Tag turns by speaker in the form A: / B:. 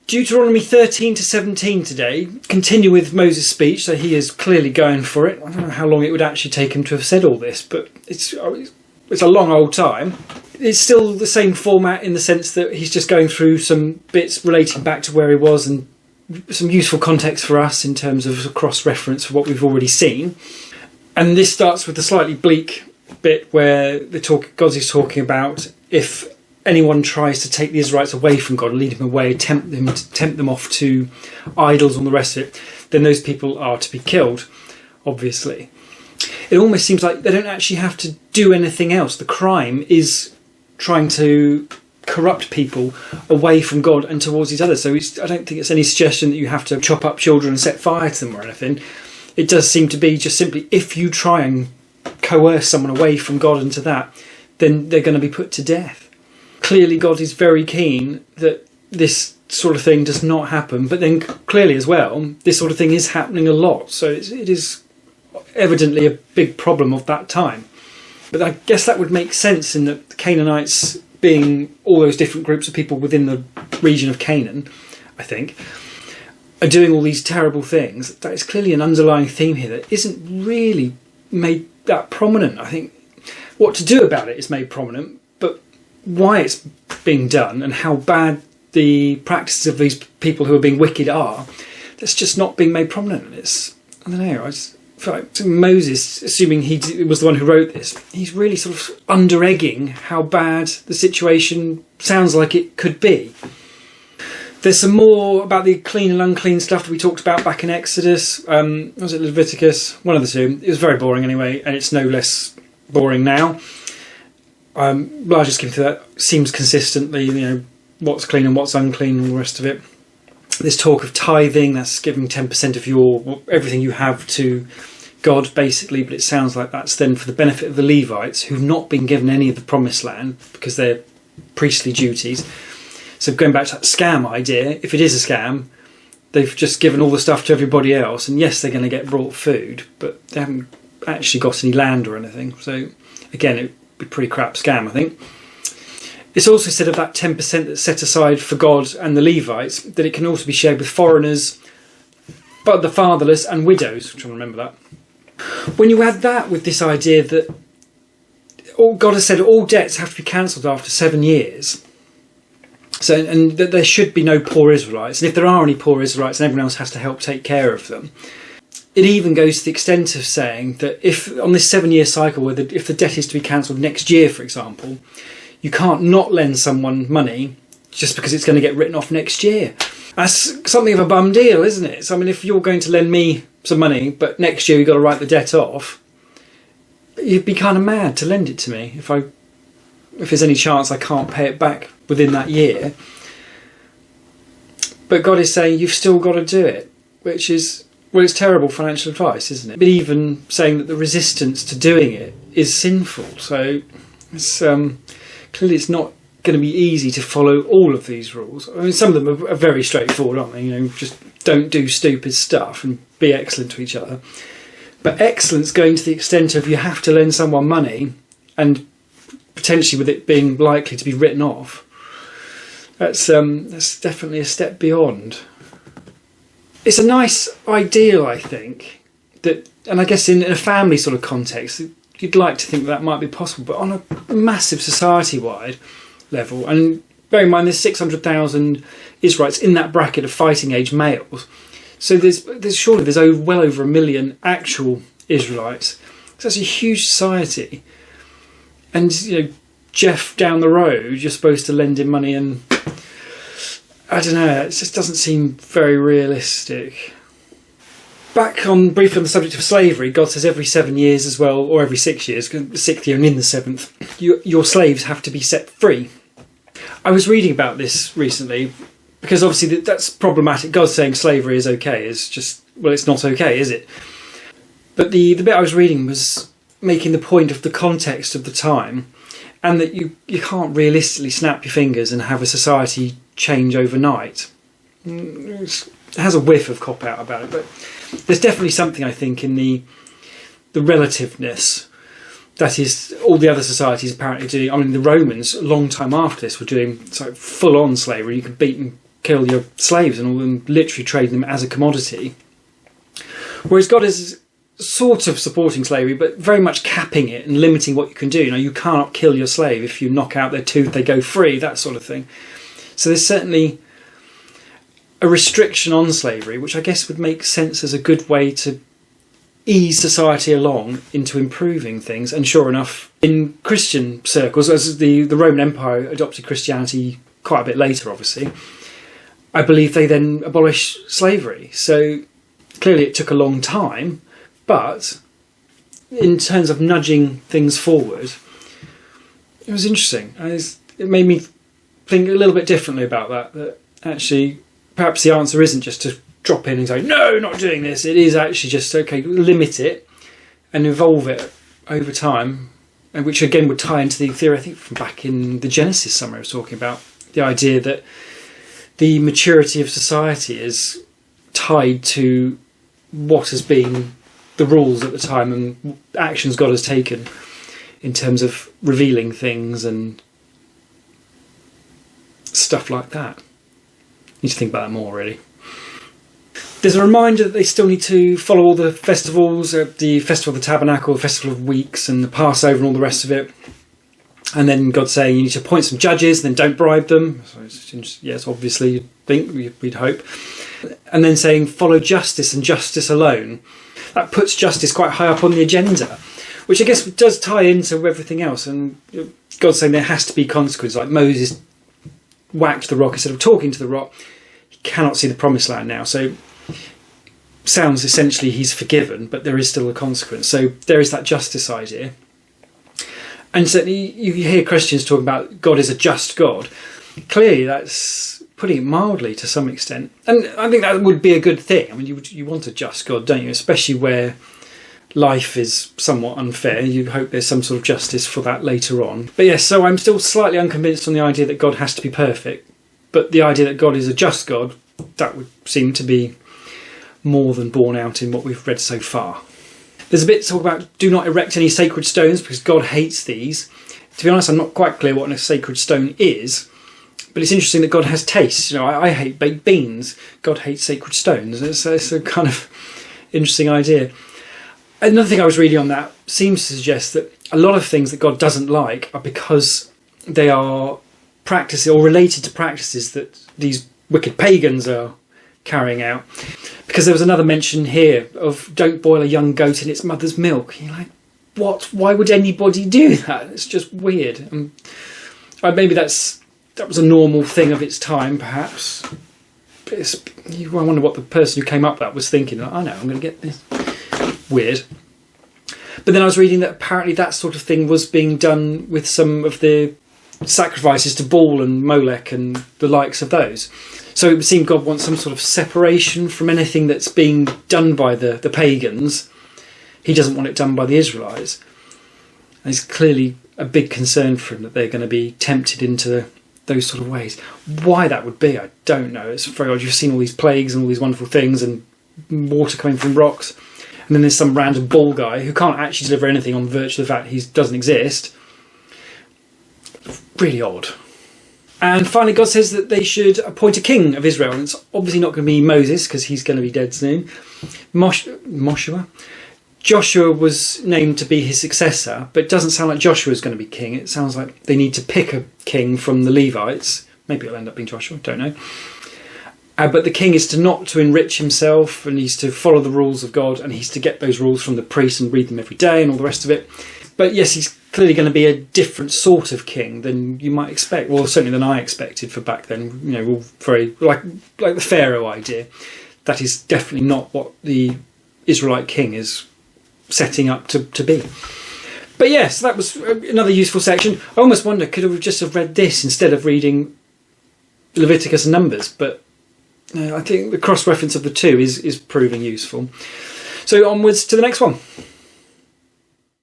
A: Deuteronomy 13 to 17 today, continue with Moses' speech, so he is clearly going for it. I don't know how long it would actually take him to have said all this, but it's a long old time. It's still the same format in the sense that he's just going through some bits relating back to where he was and some useful context for us in terms of a cross-reference for what we've already seen. And this starts with the slightly bleak bit where God is talking about if anyone tries to take the Israelites away from God, lead them away, tempt them off to idols and the rest of it, then those people are to be killed, obviously. It almost seems like they don't actually have to do anything else. The crime is trying to corrupt people away from God and towards each other. So I don't think it's any suggestion that you have to chop up children and set fire to them or anything. It does seem to be just simply if you try and coerce someone away from God into that, then they're going to be put to death. Clearly God is very keen that this sort of thing does not happen, but then clearly as well, this sort of thing is happening a lot. So it is evidently a big problem of that time. But I guess that would make sense in that the Canaanites being all those different groups of people within the region of Canaan, I think, are doing all these terrible things. That is clearly an underlying theme here that isn't really made that prominent. I think what to do about it is made prominent, but why it's being done and how bad the practices of these people who are being wicked are, that's just not being made prominent. I don't know, I just feel like Moses, assuming he was the one who wrote this, he's really sort of under-egging how bad the situation sounds like it could be. There's some more about the clean and unclean stuff that we talked about back in Exodus. Was it Leviticus? One of the two. It was very boring anyway, and it's no less boring now. Largely skipping through that, seems consistently, what's clean and what's unclean and all the rest of it. This talk of tithing, that's giving 10% of everything you have to God, basically, but it sounds like that's then for the benefit of the Levites, who've not been given any of the promised land because they're priestly duties. So going back to that scam idea, if it is a scam, they've just given all the stuff to everybody else, and yes, they're going to get brought food, but they haven't actually got any land or anything. So again, it be a pretty crap scam, I think. It's also said of that 10% that's set aside for God and the Levites that it can also be shared with foreigners, but the fatherless and widows. I'm trying to remember that. When you add that with this idea that God has said all debts have to be cancelled after 7 years, and that there should be no poor Israelites, and if there are any poor Israelites, then everyone else has to help take care of them. It even goes to the extent of saying that if on this 7-year cycle, if the debt is to be cancelled next year, for example, you can't not lend someone money just because it's going to get written off next year. That's something of a bum deal, isn't it? So, I mean, if you're going to lend me some money, but next year you've got to write the debt off, you'd be kind of mad to lend it to me if there's any chance I can't pay it back within that year. But God is saying you've still got to do it, which is, well, it's terrible financial advice, isn't it? But even saying that the resistance to doing it is sinful. So it's clearly it's not going to be easy to follow all of these rules. I mean, some of them are very straightforward, aren't they? Just don't do stupid stuff and be excellent to each other. But excellence going to the extent of you have to lend someone money, and potentially with it being likely to be written off, that's definitely a step beyond. It's a nice ideal, I think, that, and I guess in a family sort of context, you'd like to think that might be possible, but on a massive society-wide level, and bear in mind there's 600,000 Israelites in that bracket of fighting age males, so there's surely well over 1 million actual Israelites. So that's a huge society, and Jeff down the road, you're supposed to lend him money, and I don't know, it just doesn't seem very realistic. Back on briefly on the subject of slavery, God says every 7 years as well, or every 6 years, the 6th year and in the 7th, your slaves have to be set free. I was reading about this recently, because obviously that's problematic. God saying slavery is okay is just, well, it's not okay, is it? But the bit I was reading was making the point of the context of the time, and that you can't realistically snap your fingers and have a society change overnight. It has a whiff of cop-out about it, but there's definitely something, I think, in the relativeness that is all the other societies apparently doing. I mean, the Romans, a long time after this, were doing full-on slavery. You could beat and kill your slaves and all them, literally trade them as a commodity. Whereas God is sort of supporting slavery, but very much capping it and limiting what you can do. You can't kill your slave. If you knock out their tooth, they go free, that sort of thing. So there's certainly a restriction on slavery, which I guess would make sense as a good way to ease society along into improving things. And sure enough, in Christian circles, as the Roman Empire adopted Christianity quite a bit later, obviously, I believe they then abolished slavery. So clearly it took a long time, but in terms of nudging things forward, it was interesting. It made me think a little bit differently about that actually perhaps the answer isn't just to drop in and say, no, not doing this. It is actually just, okay, limit it and evolve it over time, and which again would tie into the theory, I think, from back in the Genesis somewhere I was talking about, the idea that the maturity of society is tied to what has been the rules at the time and actions God has taken in terms of revealing things and stuff like that. Need to think about that more, really. There's a reminder that they still need to follow all the festivals, the Festival of the Tabernacle, the Festival of Weeks and the Passover and all the rest of it. And then God saying you need to appoint some judges, then don't bribe them. So yes, obviously, you'd think, we'd hope. And then saying follow justice and justice alone. That puts justice quite high up on the agenda, which I guess does tie into everything else. And God's saying there has to be consequences. Like Moses whacked the rock instead of talking to the rock. He cannot see the promised land now. So sounds essentially he's forgiven, but there is still a consequence. So there is that justice idea. And certainly you hear Christians talking about God is a just God. Clearly that's putting it mildly to some extent. And I think that would be a good thing. I mean, you want a just God, don't you? Especially where life is somewhat unfair. You hope there's some sort of justice for that later on. But yes, so I'm still slightly unconvinced on the idea that God has to be perfect. But the idea that God is a just God, that would seem to be more than borne out in what we've read so far. There's a bit to talk about do not erect any sacred stones because God hates these. To be honest, I'm not quite clear what a sacred stone is, but it's interesting that God has tastes. I hate baked beans. God hates sacred stones. It's a kind of interesting idea. Another thing I was reading on that seems to suggest that a lot of things that God doesn't like are because they are practices or related to practices that these wicked pagans are carrying out. Because there was another mention here of don't boil a young goat in its mother's milk. You're like, what? Why would anybody do that? It's just weird. Maybe that was a normal thing of its time, perhaps. But I wonder what the person who came up with that was thinking. Like, I know, I'm going to get this. Weird. But then I was reading that apparently that sort of thing was being done with some of the sacrifices to Baal and Molech and the likes of those. So it would seem God wants some sort of separation from anything that's being done by the pagans. He doesn't want it done by the Israelites. And it's clearly a big concern for him that they're going to be tempted into those sort of ways. Why that would be, I don't know. It's very odd. You've seen all these plagues and all these wonderful things and water coming from rocks. And then there's some random Baal guy who can't actually deliver anything on virtue of the fact he doesn't exist. Really odd. And finally, God says that they should appoint a king of Israel. And it's obviously not going to be Moses, because he's going to be dead soon. Joshua was named to be his successor, but it doesn't sound like Joshua is going to be king. It sounds like they need to pick a king from the Levites. Maybe it'll end up being Joshua, don't know. But the king is not to enrich himself, and he's to follow the rules of God, and he's to get those rules from the priest and read them every day and all the rest of it. But yes, he's clearly going to be a different sort of king than you might expect. Well, certainly than I expected for back then. All very like the Pharaoh idea. That is definitely not what the Israelite king is setting up to be. But yes, that was another useful section. I almost wonder, could we just have read this instead of reading Leviticus and Numbers? But I think the cross-reference of the two is proving useful. So onwards to the next one.